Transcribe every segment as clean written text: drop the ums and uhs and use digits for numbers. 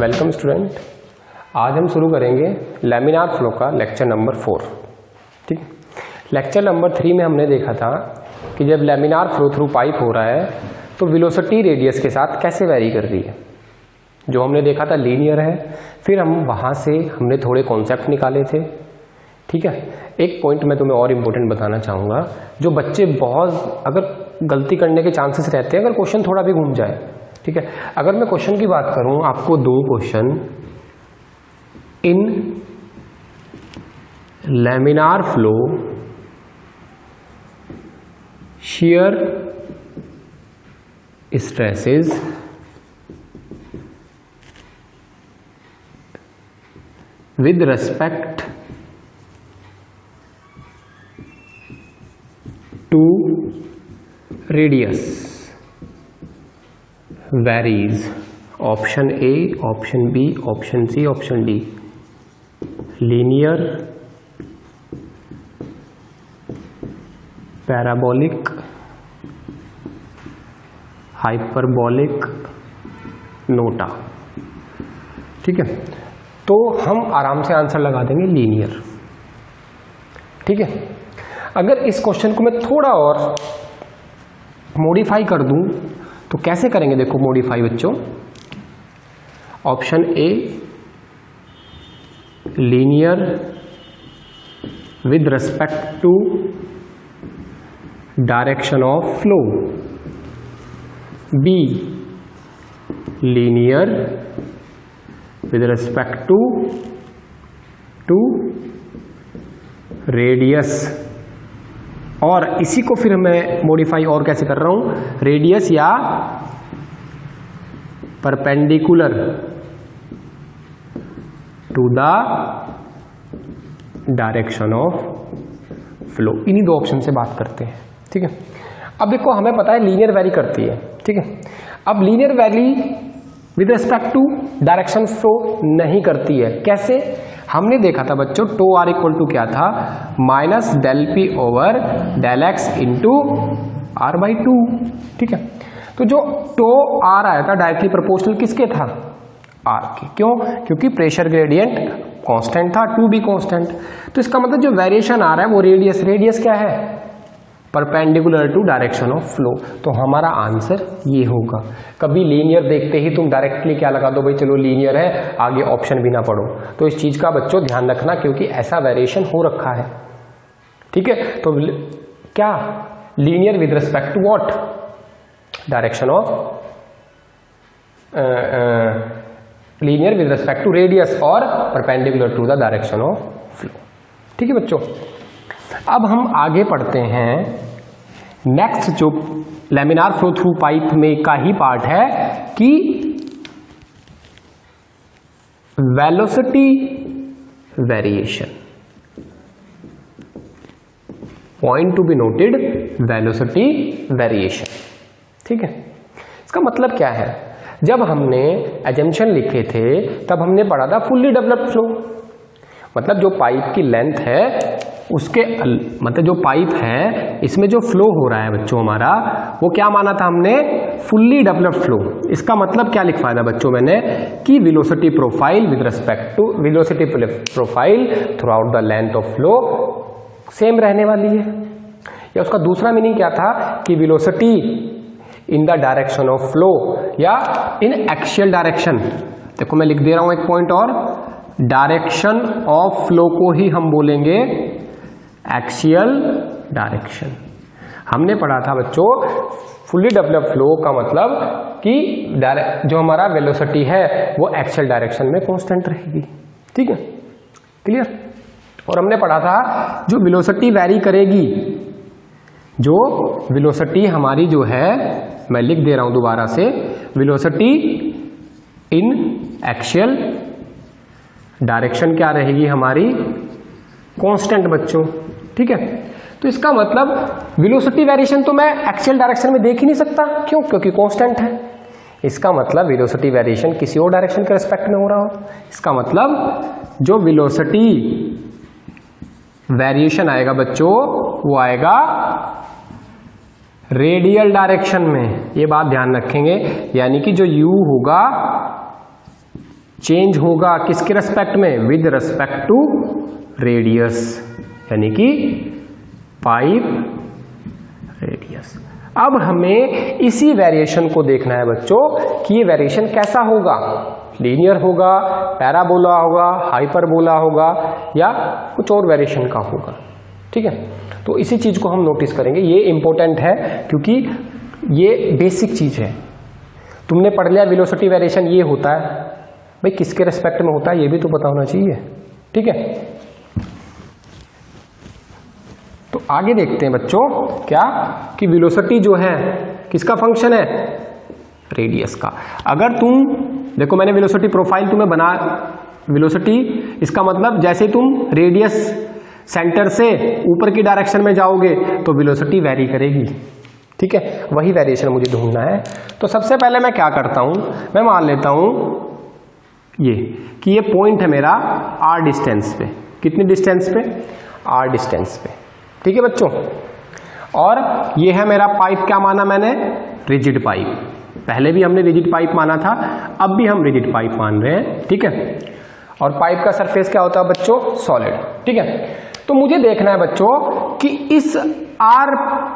Welcome student. आज हम शुरू करेंगे लैमिनार फ्लो का लेक्चर नंबर 4। ठीक है, लेक्चर नंबर 3 में हमने देखा था कि जब लैमिनार फ्लो थ्रू पाइप हो रहा है तो वेलोसिटी रेडियस के साथ कैसे वेरी कर रही है। जो हमने देखा था लीनियर है, फिर हम वहाँ से हमने थोड़े कॉन्सेप्ट निकाले थे। ठीक है, एक पॉइंट मैं तुम्हें और इम्पोर्टेंट बताना चाहूँगा, जो बच्चे बहुत अगर गलती करने के चांसेस रहते हैं अगर क्वेश्चन थोड़ा भी घूम जाए। ठीक है, अगर मैं क्वेश्चन की बात करूं, आपको 2 question in laminar flow shear stresses with respect to radius varies. Option A, option B, option C, option D. Linear, parabolic, hyperbolic, NOTA. ठीक है, तो हम आराम से आंसर लगा देंगे लीनियर। ठीक है, अगर इस क्वेश्चन को मैं थोड़ा और मॉडिफाई कर दूं तो कैसे करेंगे, देखो मॉडिफाई बच्चों। Option A linear with respect to direction of flow, B linear with respect to radius, और इसी को फिर मैं मॉडिफाई और कैसे कर रहा हूं, रेडियस या perpendicular to the direction of flow. इन्हीं 2 ऑप्शन से बात करते हैं। ठीक है, अब देखो हमें पता है लीनियर वैरी करती है। ठीक है, अब linear vary with respect to direction flow नहीं करती है। कैसे, हमने देखा था बच्चों टो आर इक्वल टू क्या था, minus del P over del X into R by 2। ठीक है, तो जो टो आर आया था डायरेक्टली प्रोपोर्शनल किसके था, आर के। क्यों, क्योंकि प्रेशर ग्रेडियंट कांस्टेंट था, 2 भी कांस्टेंट। तो इसका मतलब जो वेरिएशन आ रहा है वो रेडियस क्या है, perpendicular to direction of flow. तो हमारा आंसर ये होगा। कभी लीनियर देखते ही तुम डायरेक्टली क्या लगा दो, भाई चलो लीनियर है, आगे ऑप्शन भी ना पढ़ो। तो इस चीज का बच्चों ध्यान रखना, क्योंकि ऐसा वेरिएशन हो रखा है। ठीक है, तो क्या linear with respect to what, direction of, linear with respect to radius और perpendicular to the direction of flow. ठीक है बच्चों, अब हम आगे पढ़ते हैं। नेक्स्ट जो लैमिनार फ्लो थ्रू पाइप में का ही पार्ट है कि velocity variation. Point to be noted, velocity variation. ठीक है, इसका मतलब क्या है, जब हमने एजम्पशन लिखे थे तब हमने पढ़ा था फुल्ली डेवलप्ड फ्लो, मतलब जो पाइप की लेंथ है उसके मतलब जो पाइप है इसमें जो फ्लो हो रहा है बच्चों हमारा, वो क्या माना था हमने, फुल्ली डेवलप्ड फ्लो। इसका मतलब क्या लिखवाया था बच्चों मैंने, कि velocity profile with respect to velocity profile throughout the length of flow same रहने वाली है। या उसका दूसरा मीनिंग क्या था कि velocity in the direction of flow या इन एक्सियल डायरेक्शन। देखो मैं लिख दे रहा हूं एक पॉइंट और, डायरेक्शन ऑफ फ्लो को ही हम बोलेंगे एक्सियल डायरेक्शन। हमने पढ़ा था बच्चों फुल्ली डेवलप्ड फ्लो का मतलब कि जो हमारा वेलोसिटी है वो एक्सियल डायरेक्शन में कांस्टेंट रहेगी। ठीक है, क्लियर। और हमने पढ़ा था जो वेलोसिटी वैरी करेगी, जो वेलोसिटी हमारी जो है, मैं लिख दे रहा हूं दोबारा से, वेलोसिटी इन एक्सियल डायरेक्शन क्या रहेगी हमारी, कांस्टेंट बच्चों। ठीक है, तो इसका मतलब वेलोसिटी वेरिएशन तो मैं एक्सियल डायरेक्शन में देख ही नहीं सकता। क्यों, क्योंकि कांस्टेंट है। इसका मतलब वेलोसिटी वेरिएशन किसी और डायरेक्शन के रिस्पेक्ट में हो रहा हो। इसका मतलब जो वेलोसिटी वेरिएशन आएगा बच्चों वो आएगा रेडियल डायरेक्शन में, ये बात ध्यान रखेंगे। यानी कि जो u होगा चेंज होगा किसके रेस्पेक्ट में, विद रेस्पेक्ट टू रेडियस, यानी कि पाइप रेडियस। अब हमें इसी वेरिएशन को देखना है बच्चों कि ये वेरिएशन कैसा होगा, लीनियर होगा, पैराबोला होगा, हाइपरबोला होगा या कुछ और वेरिएशन का होगा। ठीक है, तो इसी चीज को हम नोटिस करेंगे। ये इंपॉर्टेंट है क्योंकि ये बेसिक चीज है। तुमने पढ़ लिया वेलोसिटी वेरिएशन ये होता है, भाई किसके रेस्पेक्ट में होता है ये भी तो पता होना चाहिए। ठीक है, तो आगे देखते हैं बच्चों क्या कि वेलोसिटी जो है किसका फंक्शन है, रेडियस का। अगर तुम देखो मैंने वेलोसिटी प्रोफाइल तुम्हें बना, वेलोसिटी इसका मतलब जैसे तुम रेडियस सेंटर से ऊपर की डायरेक्शन में जाओगे तो वेलोसिटी वेरी करेगी। ठीक है, वही वेरिएशन मुझे ढूंढना है। तो सबसे पहले मैं क्या करता हूं, मैं मान लेता हूं ये कि ये पॉइंट है मेरा r डिस्टेंस पे। कितनी डिस्टेंस पे, r डिस्टेंस पे। ठीक है बच्चों, और ये है मेरा पाइप, क्या माना मैंने, रिजिड पाइप। पहले भी हमने रिजिड पाइप माना था, अब भी हम रिजिड पाइप मान रहे हैं। ठीक है, और पाइप का सरफेस क्या होता है बच्चों, सॉलिड। ठीक है, तो मुझे देखना है बच्चों कि इस r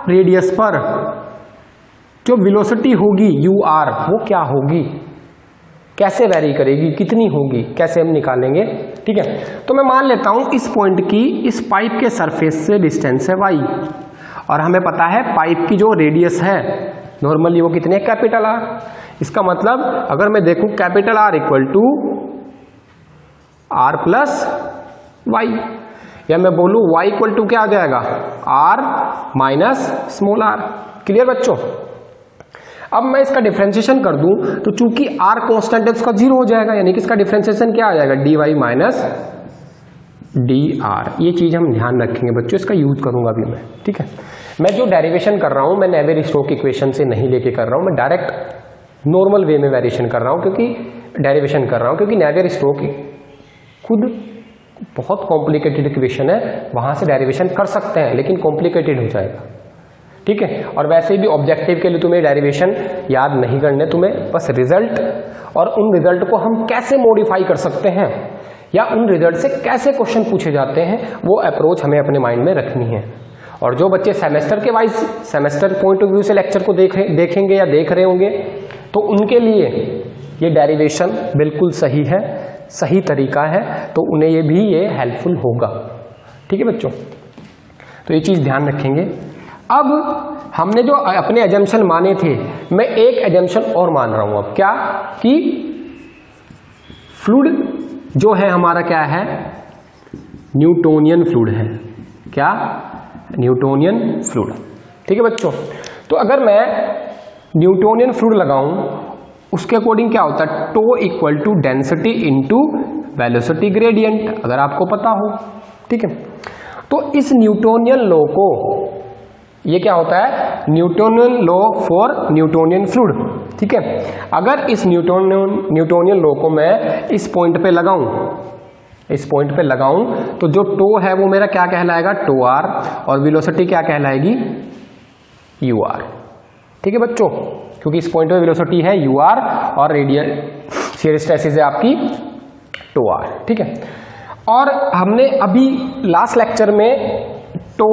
रेडियस पर जो वेलोसिटी होगी ur वो क्या होगी, कैसे वेरी करेगी, कितनी होगी, कैसे हम निकालेंगे। ठीक है, तो मैं मान लेता हूं इस पॉइंट की इस पाइप के सरफेस से डिस्टेंस है y, और हमें पता है पाइप की जो रेडियस है नॉर्मली वो कितनी है, कैपिटल R। इसका मतलब अगर मैं देखूं capital R equal to R plus Y, या मैं बोलूं y इक्वल टू क्या आ जाएगा, R minus small r। Clear बच्चों, अब मैं इसका डिफरेंशिएशन कर दूं तो चूंकि r कांस्टेंट है उसका जीरो हो जाएगा, यानी कि इसका डिफरेंशिएशन क्या आ जाएगा, dy माइनस dr। ये चीज हम ध्यान रखेंगे बच्चों, इसका यूज करूंगा अभी मैं। ठीक है, मैं जो डेरिवेशन कर रहा हूं मैं नेवियर स्टोक्स इक्वेशन से नहीं लेके कर रहा हूं, मैं डायरेक्ट नॉर्मल वे में वेरिएशन कर रहा हूं, क्योंकि डेरिवेशन कर रहा हूं क्योंकि नेवियर स्टोक्स खुद बहुत कॉम्प्लिकेटेड इक्वेशन है, वहां से डेरिवेशन कर सकते हैं लेकिन कॉम्प्लिकेटेड हो जाएगा। ठीक है, और वैसे भी ऑब्जेक्टिव के लिए तुम्हें डेरिवेशन याद नहीं करने, तुम्हें बस रिजल्ट और उन रिजल्ट को हम कैसे मॉडिफाई कर सकते हैं या उन रिजल्ट से कैसे क्वेश्चन पूछे जाते हैं वो अप्रोच हमें अपने माइंड में रखनी है। और जो बच्चे सेमेस्टर के wise semester point of view से लेक्चर को देखेंगे या देख रहे होंगे तो उनके लिए ये डेरिवेशन बिल्कुल सही है, सही तरीका है, तो उन्हें ये हेल्पफुल होगा। ठीक है बच्चों, तो ये चीज ध्यान रखेंगे। अब हमने जो अपने एजम्पशन माने थे, मैं एक एजम्पशन और मान रहा हूं अब, क्या कि फ्लूइड जो है हमारा क्या है, न्यूटोनियन फ्लूइड है। क्या, न्यूटोनियन फ्लूइड। ठीक है बच्चों, तो अगर मैं न्यूटोनियन फ्लूइड लगाऊं उसके अकॉर्डिंग क्या होता है, tau equal to density into velocity gradient, अगर आपको पता हो। ठीक है, तो इस न्यूटोनियन लॉ को, ये क्या होता है, Newtonian law for Newtonian fluid. ठीक है, अगर इस न्यूटोनियन लॉ को मैं इस पॉइंट पे लगाऊं, इस पॉइंट पे लगाऊं तो जो टो है वो मेरा क्या कहलाएगा, टो आर, और वेलोसिटी क्या कहलाएगी, यू आर। ठीक है बच्चों, क्योंकि इस पॉइंट पे वेलोसिटी है यू आर और रेडियल शियर स्ट्रेसिस है आपकी टो आर। ठीक है, और हमने अभी लास्ट लेक्चर में टो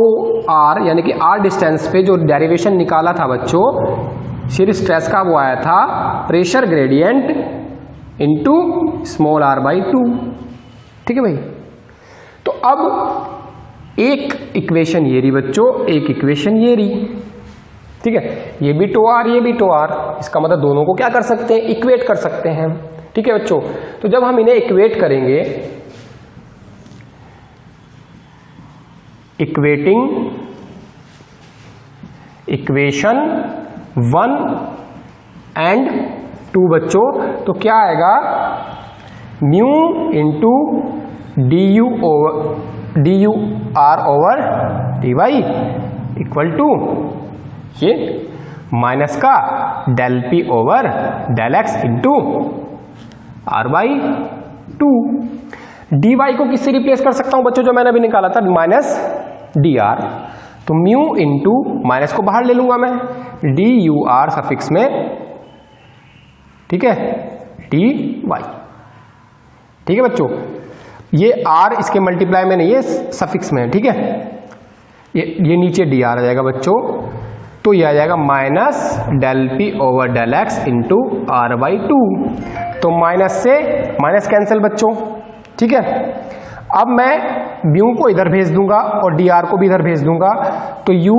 आर यानी कि आर डिस्टेंस पे जो डेरिवेशन निकाला था बच्चों शियर स्ट्रेस का, वो आया था pressure gradient into small r by 2। ठीक है भाई, तो अब एक इक्वेशन ये रही बच्चों, एक इक्वेशन ये रही। ठीक है, ये भी टो आर, ये भी टो आर, इसका मतलब दोनों को क्या कर सकते हैं, इक्वेट कर सकते हैं। ठीक है बच्चों, तो जब हम इन्हें इक्वेट करेंगे, इक्वेटिंग इक्वेशन 1 एंड 2 बच्चों, तो क्या आएगा, mu into D R over D Y equal to ये माइनस का del P over del X into R by 2। D Y को किससे रिप्लेस कर सकता हूं बच्चों, जो मैंने अभी निकाला था माइनस डी आर, तो म्यू इंटू माइनस को बाहर ले लूंगा मैं, डी यू आर सफिक्स में। ठीक है, डी वाई। ठीक है बच्चों, ये r इसके मल्टीप्लाई में नहीं है, सफिक्स में है, ठीक है। ये नीचे डी आर आ जाएगा बच्चों, तो ये आ जाएगा minus del P over del X into R by 2। तो माइनस से माइनस कैंसिल बच्चों, ठीक है। अब मैं म्यू को इधर भेज दूंगा और डी आर को भी इधर भेज दूंगा, तो U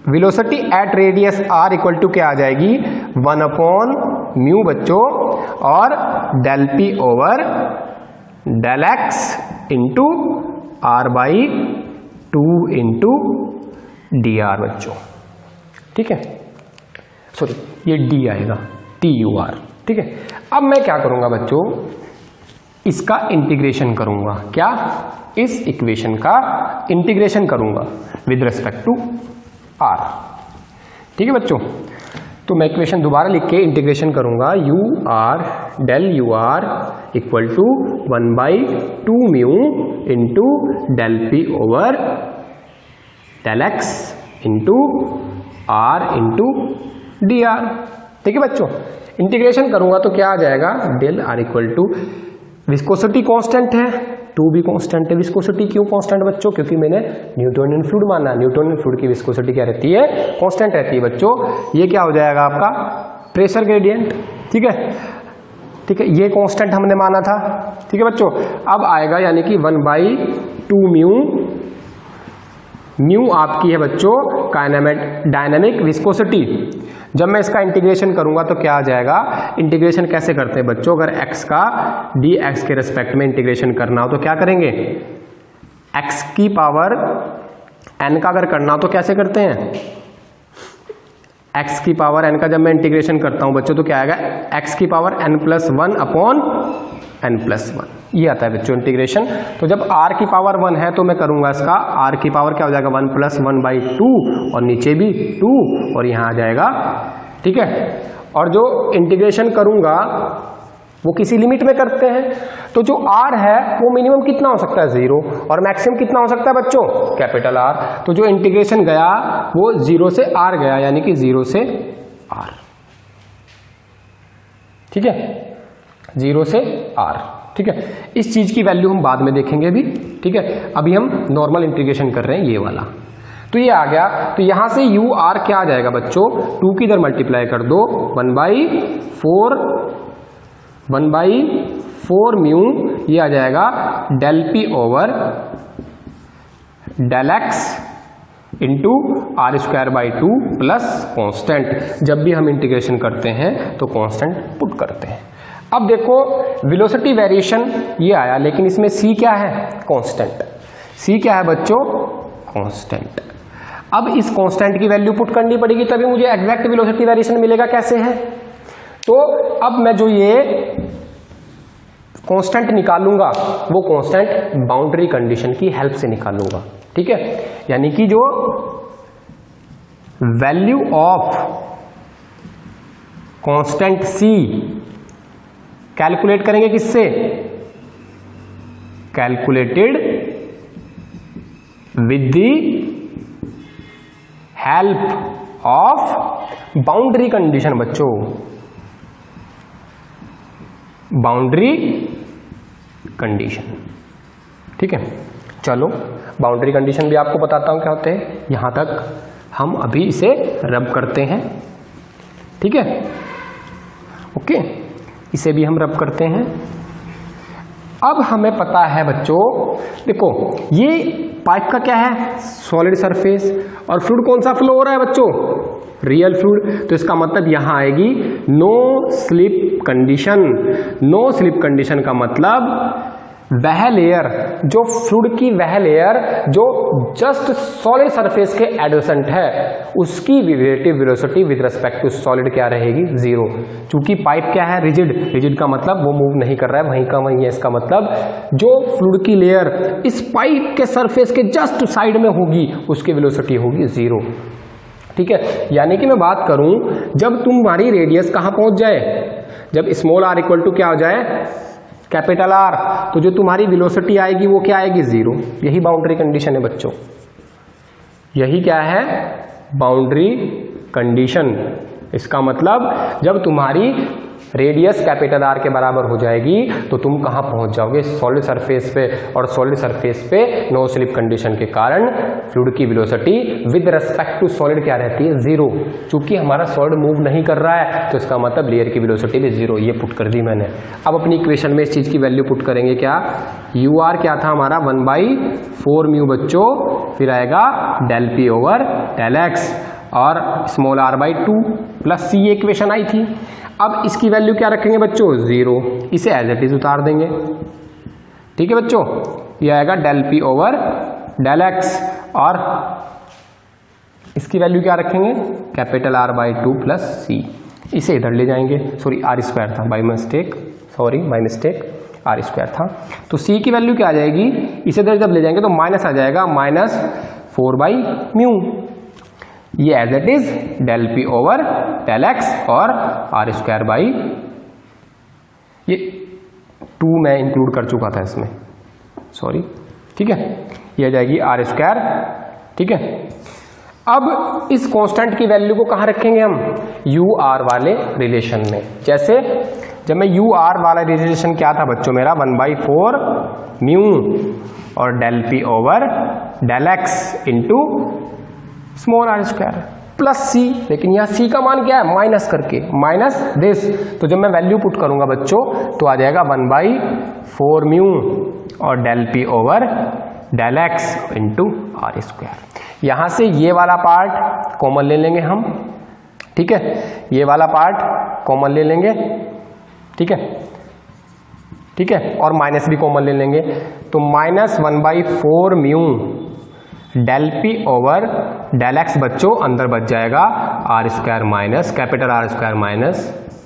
velocity at radius R equal to क्या आ जाएगी 1/म्यू बच्चों, और del P over del X into R by 2 into D R बच्चों, ठीक है। सॉरी, ये डी आएगा टी यू आर, ठीक है। अब मैं क्या करूंगा बच्चों, इसका इंटीग्रेशन करूंगा, क्या, इस इक्वेशन का इंटीग्रेशन करूंगा विद रिस्पेक्ट टू आर, ठीक है बच्चों। तो मैं इक्वेशन दोबारा लिख के इंटीग्रेशन करूंगा, U R del U R equal to 1/2 mu into del P over del X into R into D R, ठीक है बच्चों। इंटीग्रेशन करूंगा तो क्या आ जाएगा, del R equal to, viscosity constant है, 2 भी कांस्टेंट है। विस्कोसिटी क्यों कांस्टेंट बच्चों, क्योंकि मैंने न्यूटोनियन फ्लूइड माना, न्यूटोनियन फ्लूइड की विस्कोसिटी क्या रहती है, कांस्टेंट रहती है बच्चों। ये क्या हो जाएगा आपका प्रेशर ग्रेडियंट, ठीक है, ठीक है, ये कांस्टेंट हमने माना था, ठीक है बच्चों। अब आएगा यानी कि 1/2 म्यू, म्यू आपकी है बच्चों डायनामिक विस्कोसिटी। जब मैं इसका इंटीग्रेशन करूंगा तो क्या आ जाएगा, इंटीग्रेशन कैसे करते हैं बच्चों, अगर x का dx के रेस्पेक्ट में इंटीग्रेशन करना हो तो क्या करेंगे, x की पावर n का अगर करना हो तो कैसे करते हैं, x की पावर n का जब मैं इंटीग्रेशन करता हूं बच्चों तो क्या आएगा, x की पावर n+1 अपॉन n+1, ये आता है बच्चों इंटीग्रेशन। तो जब r की पावर 1 है तो मैं करूंगा इसका r की पावर क्या हो जाएगा 1+1/2 और नीचे भी 2 और यहां आ जाएगा, ठीक है। और जो इंटीग्रेशन करूंगा वो किसी लिमिट में करते हैं, तो जो r है वो मिनिमम कितना हो सकता है 0 और मैक्सिमम कितना हो सकता है बच्चों कैपिटल R। तो जो इंटीग्रेशन गया वो 0 से r गया, यानी कि 0 से r, ठीक है, 0 से r, ठीक है। इस चीज की वैल्यू हम बाद में देखेंगे भी, ठीक है। अभी हम नॉर्मल इंटीग्रेशन कर रहे हैं ये वाला, तो ये आ गया। तो यहां से यू आर क्या आ जाएगा बच्चों, 2 की इधर मल्टीप्लाई कर दो, 1/4 म्यू, ये आ जाएगा del P over del X into r²/2 plus constant. जब भी हम इंटीग्रेशन करते हैं तो कॉन्स्टेंट पुट करते हैं। अब देखो वेलोसिटी वेरिएशन ये आया, लेकिन इसमें c क्या है, कांस्टेंट। c क्या है बच्चों, कांस्टेंट। अब इस कांस्टेंट की वैल्यू पुट करनी पड़ेगी तभी मुझे एग्जैक्ट वेलोसिटी वेरिएशन मिलेगा। कैसे है, तो अब मैं जो ये कांस्टेंट निकालूंगा वो कांस्टेंट बाउंड्री कंडीशन की हेल्प से निकालूंगा, ठीक है। यानी कि जो value of constant c calculate करेंगे किससे, calculated with the help of boundary condition बच्चों, बाउंड्री कंडीशन, ठीक है। चलो बाउंड्री कंडीशन भी आपको बताता हूं क्या होते हैं, यहां तक हम अभी इसे रब करते हैं, ठीक है, ओके, इसे भी हम रब करते हैं। अब हमें पता है बच्चों, देखो ये पाइप का क्या है, सॉलिड सरफेस, और फ्लूइड कौन सा फ्लो हो रहा है बच्चों, रियल फ्लूइड। तो इसका मतलब यहां आएगी no slip condition. No slip condition का मतलब वह लेयर, जो फ्लूइड की वह लेयर जो जस्ट सॉलिड सरफेस के एडजेसेंट है, उसकी relative velocity with respect to solid क्या रहेगी, 0। चूंकि पाइप क्या है, रिजिड, रिजिड का मतलब वो मूव नहीं कर रहा है, वहीं का वहीं है। इसका मतलब जो फ्लूइड की लेयर इस पाइप के सरफेस के जस्ट साइड में होगी उसकी वेलोसिटी होगी 0, ठीक है। यानी कि मैं बात करूं जब तुम्हारी रेडियस कहां पहुंच जाए, जब स्मॉल r इक्वल टू क्या हो जाए, कैपिटल R, तो जो तुम्हारी वेलोसिटी आएगी वो क्या आएगी, 0। यही बाउंड्री कंडीशन है बच्चों, यही क्या है, बाउंड्री कंडीशन। इसका मतलब जब तुम्हारी रेडियस कैपिटल आर के बराबर हो जाएगी तो तुम कहाँ पहुंच जाओगे, सॉलिड सरफेस पे। और सॉलिड सरफेस पे नो स्लिप कंडीशन के कारण फ्लूइड की velocity with respect to solid क्या रहती है, जीरो। चूंकि हमारा सॉलिड मूव नहीं कर रहा है तो इसका मतलब लेयर की वेलोसिटी भी जीरो। ये पुट कर दी मैंने। अब अपनी इक्वेशन में इस चीज की वैल्यू पुट करेंगे, क्या यू आर क्या था हमारा 1/4 म्यू बच्चों, फिर आएगा del P over del X और स्मॉल r/2 प्लस सी, ये इक्वेशन आई थी। अब इसकी वैल्यू क्या रखेंगे बच्चों, जीरो। इसे एज इट इज उतार देंगे। ठीक है बच्चों, ये आएगा del P over del X और इसकी वैल्यू क्या रखेंगे, कैपिटल R/2 प्लस सी। इसे इधर ले जाएंगे, सॉरी r² था बाय मिस्टेक, r² था। तो c की वैल्यू क्या आ जाएगी, इसे इधर जब ले जाएंगे तो माइनस आ जाएगा, -4/μ। ये as it is del P over del X और r², ये 2 मैं इंक्लूड कर चुका था इसमें, सॉरी। ठीक है, ये आ जाएगी r²। ठीक है, अब इस कांस्टेंट की वैल्यू को कहाँ रखेंगे हम, यू आर वाले रिलेशन में। जैसे जब मैं यू आर वाला रिलेशन क्या था बच्चों मेरा, 1/4 म्यू और del P over del X into small r² plus C. लेकिन यहाँ सी का मान क्या है, माइनस करके, माइनस दिस। तो जब मैं वैल्यू पुट करूंगा बच्चों तो आ जाएगा 1/4 म्यू और del P over del X into r²। यहां से ये वाला पार्ट कॉमन ले लेंगे हम। ठीक है, ये वाला पार्ट कॉमन ले लेंगे। ठीक है, ठीक है, और माइनस भी कॉमन ले लेंगे। तो -1/4 mu del P over del X बच्चों अंदर बच जाएगा r² minus capital R² minus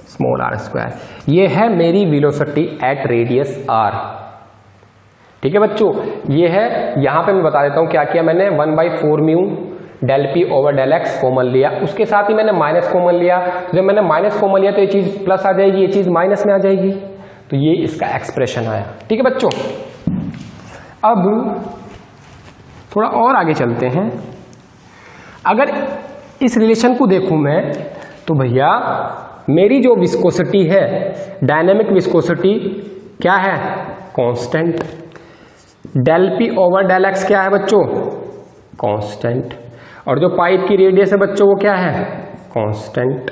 small r²। ये है मेरी वेलोसिटी एट रेडियस r। ठीक है बच्चों, ये है। यहां पे मैं बता देता हूं क्या किया मैंने, 1/4 mu del P over del X common लिया, उसके साथ ही मैंने माइनस कॉमन लिया। जब मैंने माइनस कॉमन लिया तो ये चीज प्लस आ जाएगी, ये चीज माइनस में आ जाएगी। तो ये इसका एक्सप्रेशन आया। ठीक है बच्चों, अब थोड़ा और आगे चलते हैं। अगर इस रिलेशन को देखूं मैं तो भैया मेरी जो विस्कोसिटी है, डायनेमिक विस्कोसिटी क्या है, constant. Del P over del X क्या है बच्चों, कांस्टेंट। और जो पाइप की रेडियस है बच्चों वो क्या है, कांस्टेंट।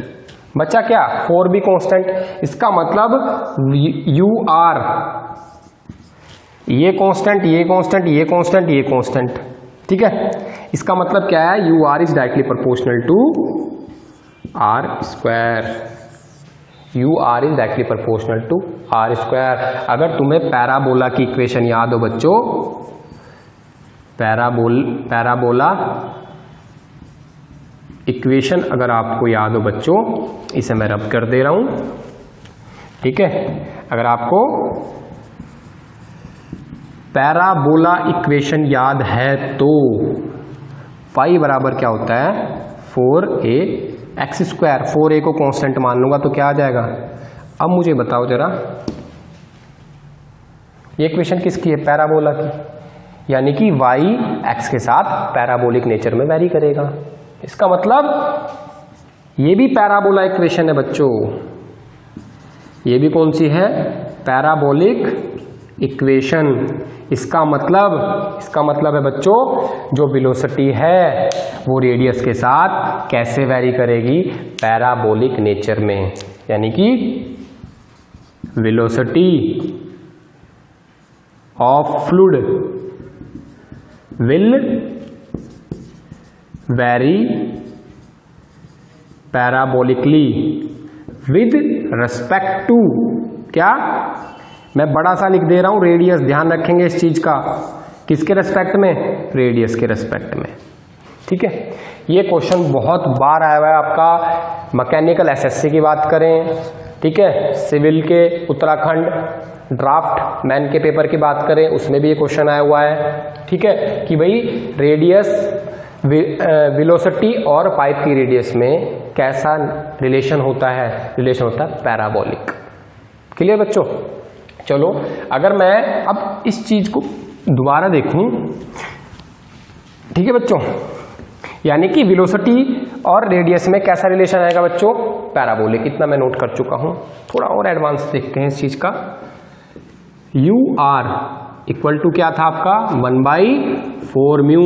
बच्चा क्या, 4 भी कांस्टेंट। इसका मतलब यू आर, ये कांस्टेंट, ये कांस्टेंट, ये कांस्टेंट, ये कांस्टेंट। ठीक है, इसका मतलब क्या है, U R is directly proportional to r²। U R is directly proportional to r²। अगर तुम्हें पैराबोला की इक्वेशन याद हो बच्चों, पैराबोला इक्वेशन अगर आपको याद हो बच्चों, इसे मैं रब कर दे रहा हूं। ठीक है, अगर आपको पैराबोला इक्वेशन याद है तो पाई बराबर क्या होता है, 4ax²। 4a को कांस्टेंट मान लूंगा तो क्या आ जाएगा। अब मुझे बताओ जरा, ये इक्वेशन किसकी है, पैराबोला की। यानी कि y x के साथ पैराबोलिक नेचर में वैरी करेगा। इसका मतलब ये भी पैराबोला इक्वेशन है बच्चों। ये भी कौन सी है, पैराबोलिक इक्वेशन। इसका मतलब है बच्चों, जो वेलोसिटी है वो रेडियस के साथ कैसे वैरी करेगी, पैराबोलिक नेचर में। यानी कि velocity of fluid will vary parabolically with respect to, क्या, मैं बड़ा सा लिख दे रहा हूं रेडियस, ध्यान रखेंगे इस चीज का, किसके रेस्पेक्ट में, रेडियस के रेस्पेक्ट में। ठीक है, ये क्वेश्चन बहुत बार आया हुआ है आपका। मैकेनिकल एसएससी की बात करें, ठीक है, सिविल के उत्तराखंड ड्राफ्ट मैन के पेपर की बात करें, उसमें भी ये क्वेश्चन आया हुआ है। ठीक है, कि भाई रेडियस, वेलोसिटी और पाइप की रेडियस में कैसा रिलेशन होता है, रिलेशन होता है पैराबोलिक। क्लियर बच्चों। चलो, अगर मैं अब इस चीज को दोबारा देखूं, ठीक है बच्चों, यानी कि वेलोसिटी और रेडियस में कैसा रिलेशन आएगा बच्चों, पैराबोलिक। इतना मैं नोट कर चुका हूं। थोड़ा और एडवांस देखते हैं इस चीज का। यू आर इक्वल टू क्या था आपका 1/4 म्यू,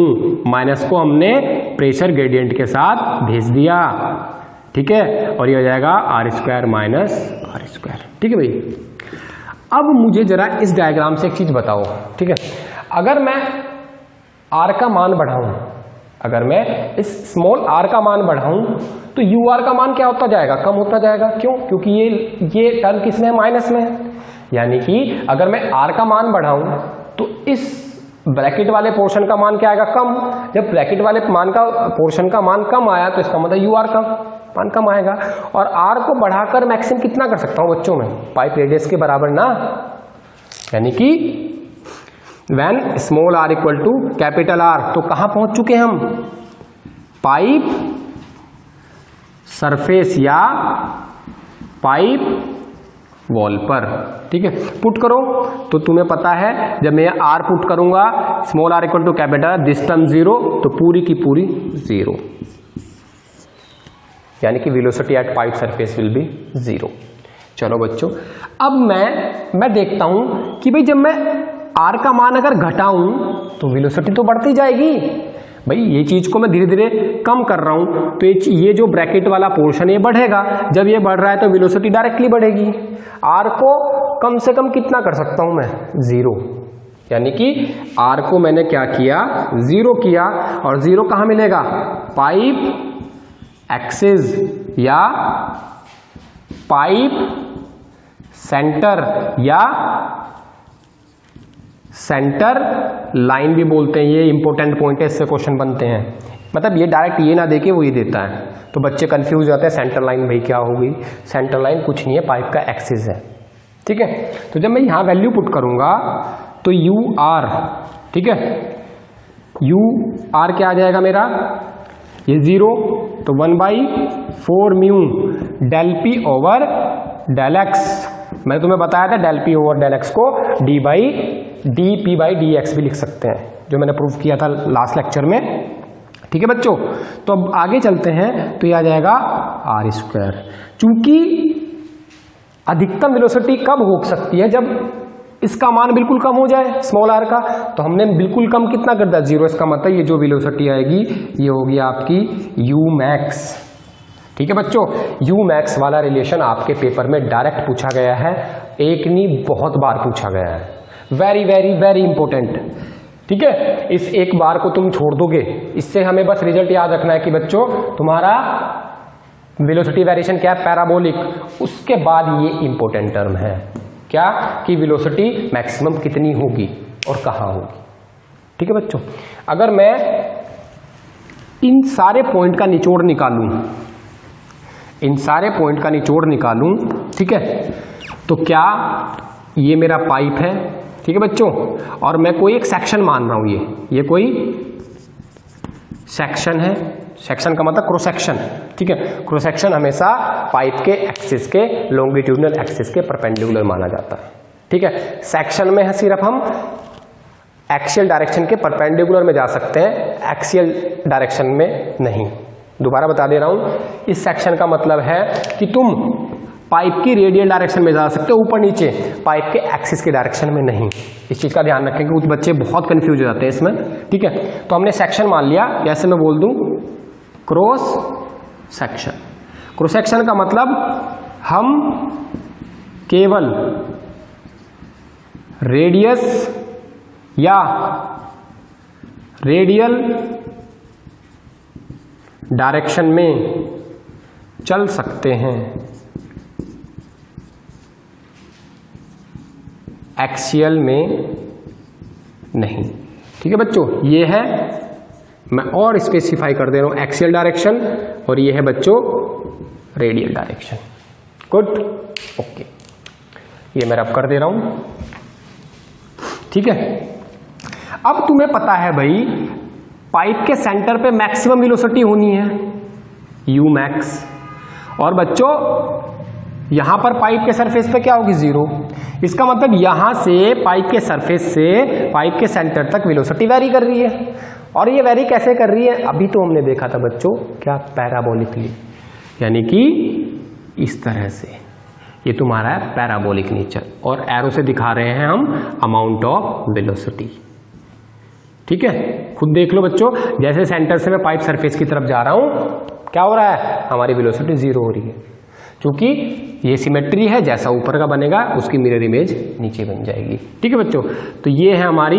माइनस को हमने प्रेशर ग्रेडियंट के साथ भेज दिया, ठीक है, और ये हो जाएगा r² माइनस r²। ठीक है भाई। अब मुझे जरा इस डायग्राम से एक चीज बताओ, ठीक है, अगर मैं r का मान बढ़ाऊं, अगर मैं इस स्मॉल r का मान बढ़ाऊं तो ur का मान क्या होता जाएगा, कम होता जाएगा। क्यों? क्योंकि ये टर्म किसमें है, माइनस में है। यानी कि अगर मैं r का मान बढ़ाऊं तो इस ब्रैकेट वाले पोर्शन का मान क्या आएगा, कम। जब ब्रैकेट वाले मान का पोर्शन का मान कम आया तो इसका मतलब ur का मान कम आएगा। और r को बढ़ाकर मैक्सिमम कितना कर सकता हूं बच्चों में, पाइप रेडियस के बराबर ना। यानी कि when small r equal to capital R, तो कहां पहुंच चुके हम, पाइप सरफेस या पाइप वॉल पर। ठीक है, पुट करो तो तुम्हें पता है जब मैं r पुट करूंगा small r equal to capital this term 0, तो पूरी की पूरी 0, यानी कि velocity at pipe surface will be 0। चलो बच्चों, अब मैं देखता हूं कि भाई जब मैं r का मान अगर घटाऊं तो वेलोसिटी तो बढ़ती जाएगी। भाई ये चीज को मैं धीरे धीरे कम कर रहा हूं तो ये जो ब्रैकेट वाला पोर्शन ये बढ़ेगा। जब ये बढ़ रहा है तो वेलोसिटी डायरेक्टली बढ़ेगी। r को कम से कम कितना कर सकता हूं मैं, 0। यानी कि r को मैंने क्या किया, 0 किया। और 0 कहां मिलेगा, पाइप एक्सिस या पाइप सेंटर या सेंटर लाइन भी बोलते हैं। ये इंपॉर्टेंट पॉइंट है, इससे क्वेश्चन बनते हैं। मतलब ये डायरेक्ट ये ना देके वो ही देता है, तो बच्चे कंफ्यूज हो जाते हैं सेंटर लाइन भाई क्या होगी। सेंटर लाइन कुछ नहीं है, पाइप का एक्सिस है। ठीक है, तो जब मैं यहां वैल्यू पुट करूंगा तो यू आर, ठीक है, यू आर क्या आ जाएगा मेरा, ये 0, तो 1/4 mu del P over del X. मैंने तुम्हें बताया था del P over del X को dp/dx भी लिख सकते हैं, जो मैंने प्रूव किया था लास्ट लेक्चर में। ठीक है बच्चों, तो अब आगे चलते हैं तो ये आ जाएगा r²। चूंकि अधिकतम वेलोसिटी कब हो सकती है, जब इसका मान बिल्कुल कम हो जाए स्मॉल r का, तो हमने बिल्कुल कम कितना कर दिया, 0। इसका मतलब ये जो वेलोसिटी आएगी ये होगी आपकी u max। ठीक है बच्चों, u max वाला रिलेशन आपके पेपर में डायरेक्ट पूछा गया है, एक नहीं बहुत बार पूछा गया है। Very very very important. ठीक है, इस एक बार को तुम छोड़ दोगे, इससे हमें बस रिजल्ट याद रखना है कि बच्चों तुम्हारा वेलोसिटी वेरिएशन क्या है, पैराबोलिक। उसके बाद ये इंपॉर्टेंट टर्म है क्या, कि वेलोसिटी मैक्सिमम कितनी होगी और कहां होगी। ठीक है बच्चों, अगर मैं इन सारे पॉइंट का निचोड़ निकालूं, इन सारे पॉइंट का निचोड़ निकालूं, ठीक है, तो क्या ये मेरा पाइप है, ठीक है बच्चों, और मैं कोई एक सेक्शन मान रहा हूं, ये कोई सेक्शन है। सेक्शन का मतलब क्रॉस सेक्शन। ठीक है, क्रॉस सेक्शन हमेशा पाइप के एक्सिस के लॉन्गिट्यूडनल एक्सिस के परपेंडिकुलर माना जाता है। ठीक है, सेक्शन में है सिर्फ हम एक्सियल डायरेक्शन के परपेंडिकुलर में जा सकते हैं, एक्सियल डायरेक्शन में नहीं। दोबारा बता दे रहा हूं, इस सेक्शन का मतलब है कि तुम पाइप की रेडियल डायरेक्शन में जा सकते हो, ऊपर नीचे, पाइप के एक्सिस के डायरेक्शन में नहीं। इस चीज का ध्यान रखें कि कुछ बच्चे बहुत कंफ्यूज हो जाते हैं इसमें। ठीक है, तो हमने सेक्शन मान लिया, जैसे मैं बोल दूं क्रॉस सेक्शन। क्रॉस सेक्शन का मतलब हम केवल रेडियस या रेडियल डायरेक्शन में चल सकते हैं, एक्सियल में नहीं। ठीक है बच्चों, ये है, मैं और स्पेसिफाई कर दे रहा हूं, एक्सियल डायरेक्शन, और ये है बच्चों रेडियल डायरेक्शन। गुड, ओके, ये मैं रब कर दे रहा हूं। ठीक है, अब तुम्हें पता है भाई पाइप के सेंटर पे मैक्सिमम वेलोसिटी होनी है u max, और बच्चों यहां पर पाइप के सरफेस पे क्या होगी, 0। इसका मतलब यहां से पाइप के सरफेस से पाइप के सेंटर तक वेलोसिटी वेरी कर रही है। और ये वेरी कैसे कर रही है, अभी तो हमने देखा था बच्चों क्या, पैराबोलिकली, यानी कि इस तरह से, ये तुम्हारा है पैराबोलिक नेचर, और एरो से दिखा रहे हैं हम अमाउंट ऑफ वेलोसिटी। ठीक है, खुद देख लो बच्चों, जैसे सेंटर से मैं पाइप सरफेस की तरफ जा रहा हूं, क्या हो रहा है, हमारी वेलोसिटी 0 हो रही है, क्योंकि ये सिमेट्री है, जैसा ऊपर का बनेगा उसकी मिरर इमेज नीचे बन जाएगी। ठीक है बच्चों, तो ये है हमारी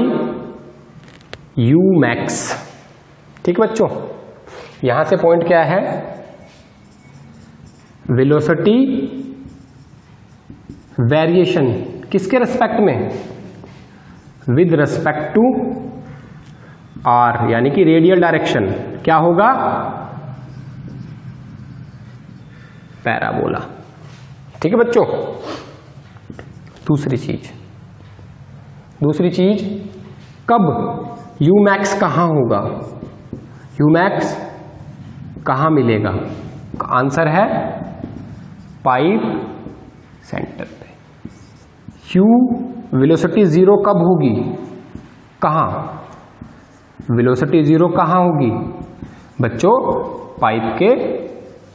u max। ठीक है बच्चों, यहां से पॉइंट क्या है, वेलोसिटी वेरिएशन किसके रेस्पेक्ट में, विद रेस्पेक्ट टू r, यानी कि रेडियल डायरेक्शन क्या होगा, पैराबोला। ठीक है बच्चों, दूसरी चीज कब u max कहां होगा, u max कहां मिलेगा, आंसर है पाइप सेंटर पे। u वेलोसिटी 0 कब होगी, कहां, वेलोसिटी 0 कहां होगी बच्चों, पाइप के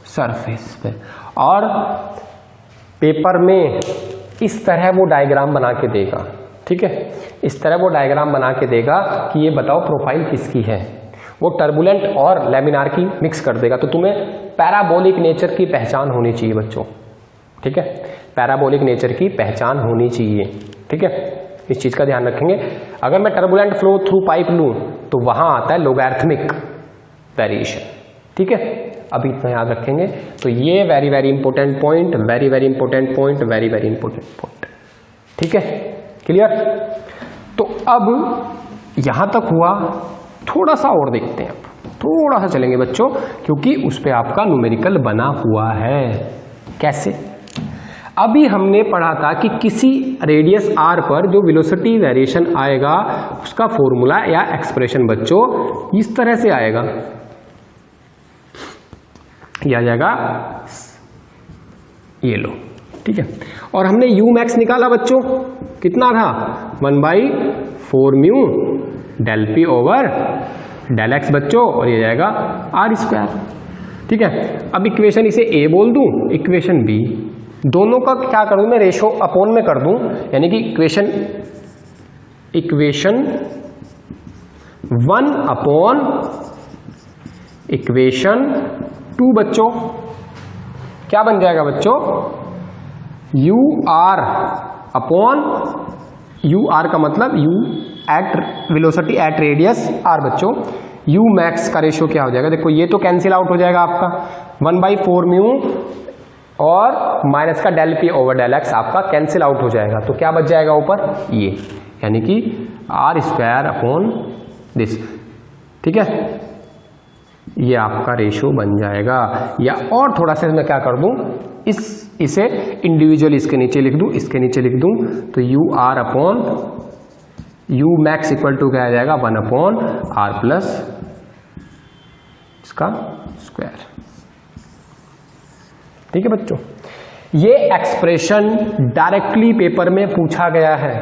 सरफेस पे। और पेपर में इस तरह वो डायग्राम बना के देगा। ठीक है, इस तरह वो डायग्राम बना के देगा कि ये बताओ प्रोफाइल किसकी है, वो टर्बुलेंट और लैमिनार की मिक्स कर देगा। तो तुम्हें पैराबोलिक नेचर की पहचान होनी चाहिए बच्चों। ठीक है, पैराबोलिक नेचर की पहचान होनी चाहिए। ठीक है, इस चीज का ध्यान रखेंगे। अगर मैं टर्बुलेंट फ्लो थ्रू पाइप लूं तो वहां आता है लोगैरिथमिक वेरिएशन। ठीक है, अभी इतना याद रखेंगे। तो ये very very important point, very very important point, very very important point. ठीक है, क्लियर। तो अब यहां तक हुआ, थोड़ा सा और देखते हैं, थोड़ा सा चलेंगे बच्चों, क्योंकि उस पर आपका न्यूमेरिकल बना हुआ है। कैसे, अभी हमने पढ़ा था कि किसी रेडियस r पर जो वेलोसिटी वेरिएशन आएगा उसका फॉर्मूला या एक्सप्रेशन बच्चों इस तरह से आएगा, यह आ जाएगा ये लो। ठीक है, और हमने u max निकाला बच्चों, कितना था, 1/4 del p over del x बच्चों, और ये जाएगा r²। ठीक है, अब इक्वेशन इसे a बोल दूं, इक्वेशन b, दोनों का क्या कर दूं मैं, रेशो अपॉन में कर दूं, यानी कि इक्वेशन 1 अपॉन इक्वेशन 2 बच्चों, क्या बन जाएगा बच्चों, u r upon, u r का मतलब u at velocity at radius r बच्चों, u max का रेशियो क्या हो जाएगा, देखो ये तो कैंसिल आउट हो जाएगा आपका, 1/4 और माइनस का del p over del x आपका कैंसिल आउट हो जाएगा, तो क्या बच जाएगा ऊपर ये, यानी कि r² अपॉन दिस। ठीक है, ये आपका रेशियो बन जाएगा। या और थोड़ा सा मैं क्या कर दूं, इसे इंडिविजुअल इसके नीचे लिख दूं, इसके नीचे लिख दूं, तो u r upon u max equal to क्या आ जाएगा, 1/r प्लस इसका स्क्वायर। ठीक है बच्चों, ये एक्सप्रेशन डायरेक्टली पेपर में पूछा गया है,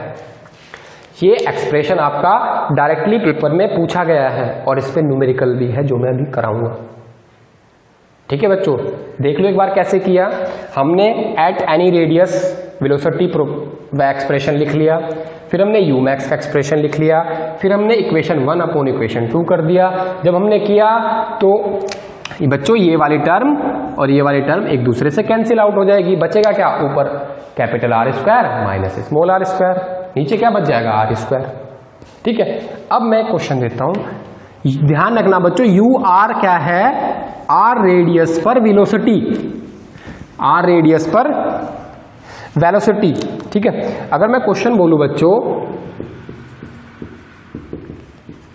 ये एक्सप्रेशन आपका डायरेक्टली पेपर में पूछा गया है, और इस पे न्यूमेरिकल भी है जो मैं अभी कराऊंगा। ठीक है बच्चों, देख लो एक बार कैसे किया हमने, eight any radius velocity expression लिख लिया, फिर हमने u max का एक्सप्रेशन लिख लिया, फिर हमने इक्वेशन 1 अपॉन इक्वेशन 2 कर दिया। जब हमने किया तो बच्चों ये वाली टर्म और ये वाली टर्म एक दूसरे से कैंसिल आउट हो जाएगी, बचेगा क्या, ऊपर capital R² minus small r², नीचे क्या बच जाएगा r²। ठीक है, अब मैं क्वेश्चन देता हूं, ध्यान रखना बच्चों, u r क्या है, r रेडियस पर वेलोसिटी, r रेडियस पर वेलोसिटी। ठीक है, अगर मैं क्वेश्चन बोलूं बच्चों,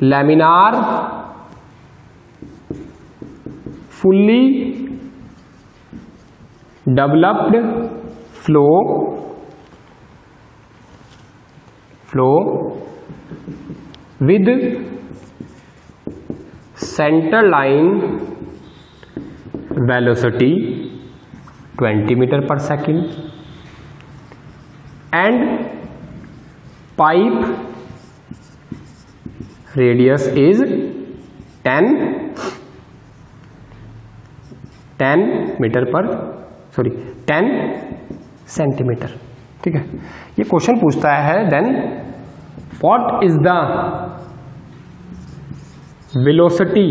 laminar fully developed flow with center line velocity 20 meter per second and pipe radius is 10 centimetre. ठीक है, ये क्वेश्चन पूछता है then what is the velocity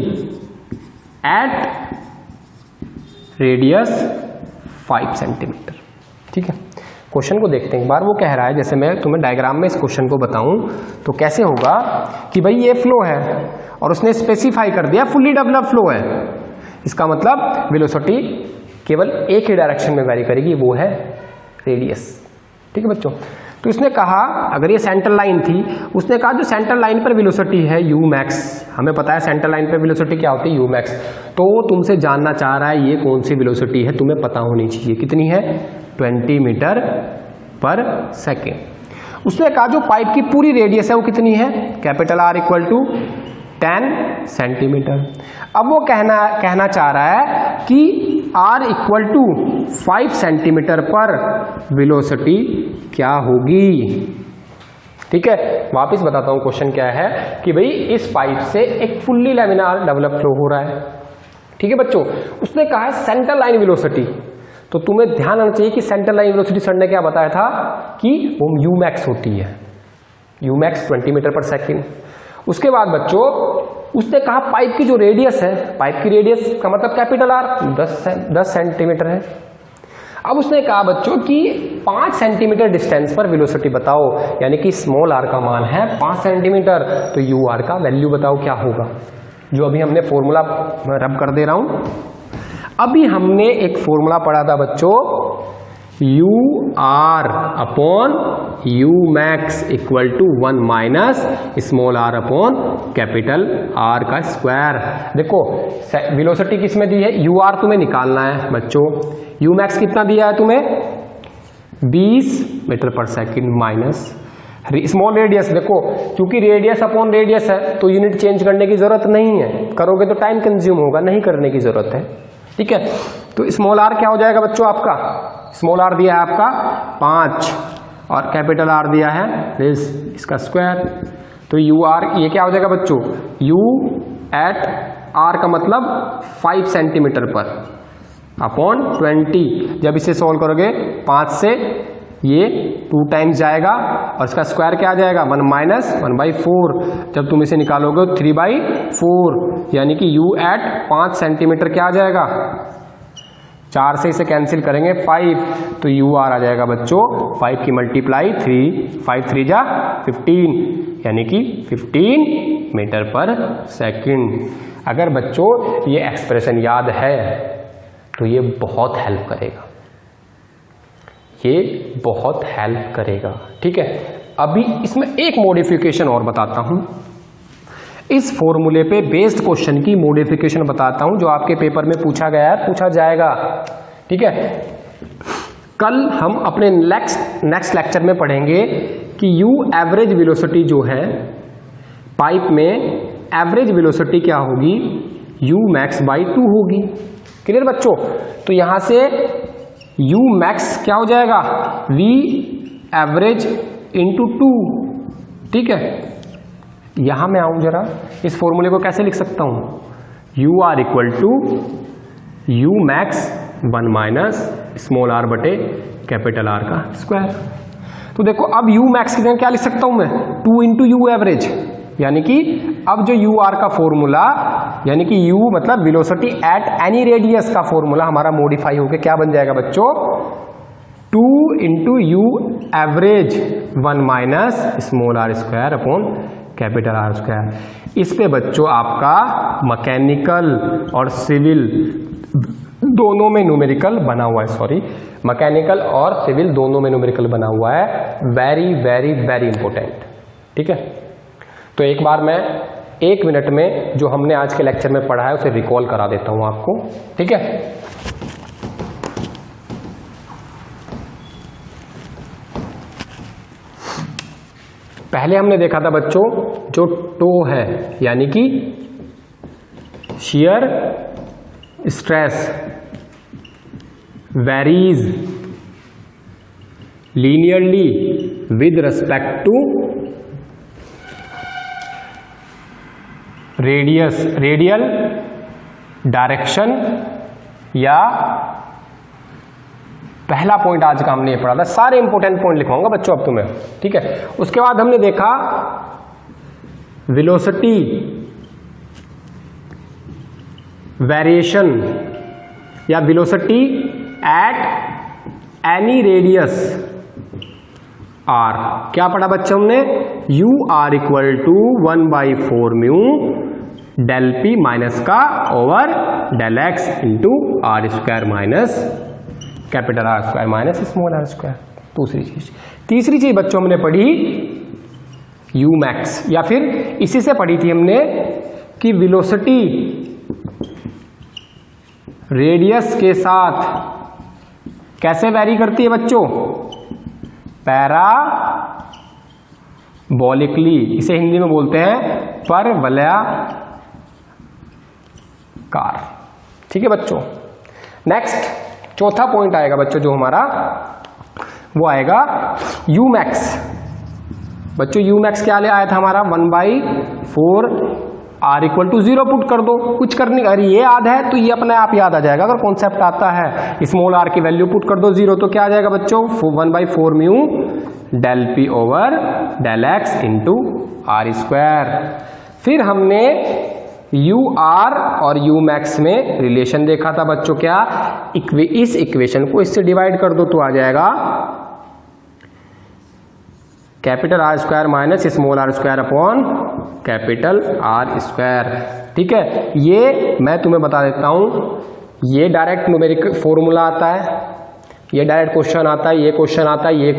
at radius 5 centimetre. ठीक है, क्वेश्चन को देखते हैं एक बार। वो कह रहा है, जैसे मैं तुम्हें डायग्राम में इस क्वेश्चन को बताऊं तो कैसे होगा कि भाई ये फ्लो है और उसने स्पेसिफाई कर दिया फुल्ली डेवलप्ड फ्लो है। इसका मतलब वेलोसिटी केवल एक ही डायरेक्शन में वैरी करेगी, वो है रेडियस। ठीक है बच्चों, तो इसने कहा अगर ये सेंटर लाइन थी, उसने कहा जो सेंटर लाइन पर वेलोसिटी है यू मैक्स, हमें पता है सेंटर लाइन पर वेलोसिटी क्या होती है यू मैक्स, तो वो तुमसे जानना चाह रहा है ये कौन सी वेलोसिटी है, तुम्हें पता होनी चाहिए कितनी है 20 मीटर पर सेकेंड। उसने कहा जो पाइप की पूरी रेडियस है वो कितनी है, capital R equal to 10 centimetre. अब वो कहना चाह रहा है कि R इक्वल टू 5 सेंटीमीटर पर वेलोसिटी क्या होगी। ठीक है, वापस बताता हूं क्वेश्चन क्या है कि भाई इस पाइप से एक फुल्ली लैमिनार डेवलप फ्लो हो रहा है। ठीक है बच्चों, उसने कहा है सेंटर लाइन वेलोसिटी, तो तुम्हें ध्यान आना चाहिए कि सेंटर लाइन वेलोसिटी सर ने क्या बताया था कि वो यू मैक्स होती है, यू मैक्स 20 मीटर पर सेकेंड। उसके बाद बच्चों उसने कहा पाइप की जो रेडियस है, पाइप की रेडियस का मतलब कैपिटल R 10 सेंटीमीटर है। अब उसने कहा बच्चों कि 5 सेंटीमीटर डिस्टेंस पर वेलोसिटी बताओ, यानी कि स्मॉल r का मान है 5 सेंटीमीटर, तो यू आर का वैल्यू बताओ क्या होगा। जो अभी हमने फॉर्मूला रब कर दे रहा हूं, अभी हमने एक फॉर्मूला पढ़ा था बच्चों, U R upon U max equal to 1 minus small r upon capital R का स्क्वायर। देखो वेलोसिटी किसमें दी है, यू आर तुम्हें निकालना है बच्चों, यू मैक्स कितना दिया है तुम्हें 20 मीटर पर सेकेंड माइनस स्मॉल रेडियस। देखो क्योंकि रेडियस अपॉन रेडियस है तो यूनिट चेंज करने की जरूरत नहीं है, करोगे तो टाइम कंज्यूम होगा, नहीं करने की जरूरत है। ठीक है, तो स्मॉल r क्या हो जाएगा बच्चों आपका, स्मॉल r दिया है आपका 5 और कैपिटल R दिया है इसका स्क्वायर, तो यू आर ये क्या हो जाएगा बच्चों, u एट r का मतलब 5 सेंटीमीटर पर अपॉन 20। जब इसे सॉल्व करोगे 5 से ये 2 टाइम्स जाएगा और इसका स्क्वायर क्या आ जाएगा 1 माइनस 1/4। जब तुम इसे निकालोगे 3/4, यानी कि u एट 5 सेंटीमीटर क्या आ जाएगा, 4 से इसे कैंसिल करेंगे 5, तो यू आर आ जाएगा बच्चों 5 की मल्टीप्लाई 3, 5 3 जा 15, यानी कि 15 मीटर पर सेकंड। अगर बच्चों ये एक्सप्रेशन याद है तो ये बहुत हेल्प करेगा, ये बहुत हेल्प करेगा। ठीक है, अभी इसमें एक मॉडिफिकेशन और बताता हूं, इस फॉर्मूले पे बेस्ड क्वेश्चन की मॉडिफिकेशन बताता हूं जो आपके पेपर में पूछा गया है, पूछा जाएगा। ठीक है, कल हम अपने नेक्स्ट लेक्चर में पढ़ेंगे कि यू एवरेज वेलोसिटी जो है पाइप में, एवरेज वेलोसिटी क्या होगी, यू मैक्स बाई 2 होगी। क्लियर बच्चों, तो यहां से यू मैक्स क्या हो जाएगा, वी एवरेज इंटू 2। ठीक है, यहां मैं आऊं जरा, इस फॉर्मूले को कैसे लिख सकता हूं, U R equal to U max 1 minus small r बटे कैपिटल R का स्क्वायर। तो देखो अब यू मैक्स की जगह क्या लिख सकता हूं मैं, 2 इंटू यू एवरेज, यानी कि अब जो यू आर का फॉर्मूला, यानी कि यू मतलब वेलोसिटी एट एनी रेडियस का फॉर्मूला हमारा मॉडिफाई होकर क्या बन जाएगा बच्चों, 2 into you average 1 minus small r square upon capital R square. इस पे बच्चों आपका मैकेनिकल और सिविल दोनों में न्यूमेरिकल बना हुआ है, सॉरी मैकेनिकल और सिविल दोनों में न्यूमेरिकल बना हुआ है, वेरी वेरी वेरी इंपॉर्टेंट। ठीक है, तो एक बार मैं 1 मिनट में जो हमने आज के लेक्चर में पढ़ा है उसे रिकॉल करा देता हूं आपको। ठीक है, पहले हमने देखा था बच्चों जो टो है, यानी कि shear stress varies linearly with respect to radial direction, या पहला पॉइंट आज का हमने ये पढ़ा था, सारे इंपॉर्टेंट पॉइंट लिखवाऊंगा बच्चों अब तुम्हें, ठीक है। उसके बाद हमने देखा वेलोसिटी वेरिएशन या velocity at any radius R. क्या पढ़ा बच्चों हमने? U R equal to 1/4 mu del P minus का over del X into R square minus capital R square minus small R square. दूसरी चीज। तीसरी चीज बच्चों हमने पढ़ी यू मैक्स, या फिर इसी से पढ़ी थी हमने कि वेलोसिटी रेडियस के साथ कैसे वैरी करती है बच्चों? पैराबोलिकली, इसे हिंदी में बोलते हैं परवलयाकार, ठीक है बच्चों। नेक्स्ट चौथा पॉइंट आएगा बच्चों जो हमारा, वो आएगा यू मैक्स। बच्चों यू मैक्स क्या ले आया था हमारा? 1/4 आर इक्वल टू 0 पुट कर दो, कुछ करने, अगर ये याद है तो ये अपने आप याद आ जाएगा। अगर कॉन्सेप्ट आता है स्मॉल आर की वैल्यू पुट कर दो 0, तो क्या आ जाएगा बच्चों? 1/4 mu del P over del X into R square. फिर हमने यू आर और यू मैक्स में रिलेशन देखा था बच्चों, क्या? इस इक्वेशन को इससे डिवाइड कर दो तो आ जाएगा capital R square minus small R square upon capital R square, ठीक है। ये मैं तुम्हें बता देता हूं, ये डायरेक्ट न्यूमेरिक फॉर्मूला आता है, ये डायरेक्ट क्वेश्चन आता है, ये क्वेश्चन आता है, ये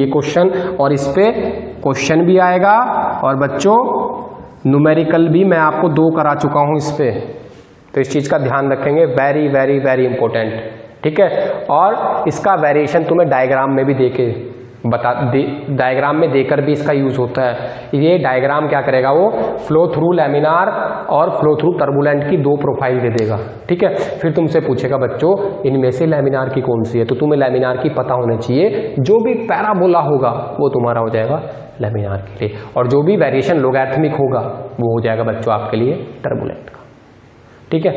क्वेश्चन, और इस पे क्वेश्चन भी आएगा, और बच्चों न्यूमेरिकल भी मैं आपको 2 करा चुका हूं इस पे, तो इस चीज का ध्यान रखेंगे, वेरी वेरी वेरी इंपॉर्टेंट, ठीक है। और इसका वेरिएशन तुम्हें डायग्राम में भी देके डायग्राम में देकर भी इसका यूज होता है। ये डायग्राम क्या करेगा? वो फ्लो थ्रू लैमिनार और फ्लो थ्रू टर्बुलेंट की 2 प्रोफाइल दे देगा, ठीक है। फिर तुमसे पूछेगा बच्चों इनमें से लैमिनार की कौन सी है, तो तुम्हें लैमिनार की पता होनी चाहिए। जो भी पैराबोला होगा वो तुम्हारा हो जाएगा लैमिनार के लिए, और जो भी वेरिएशन लोगैरिथमिक होगा वो हो जाएगा बच्चों आपके लिए टर्बुलेंट का, ठीक है।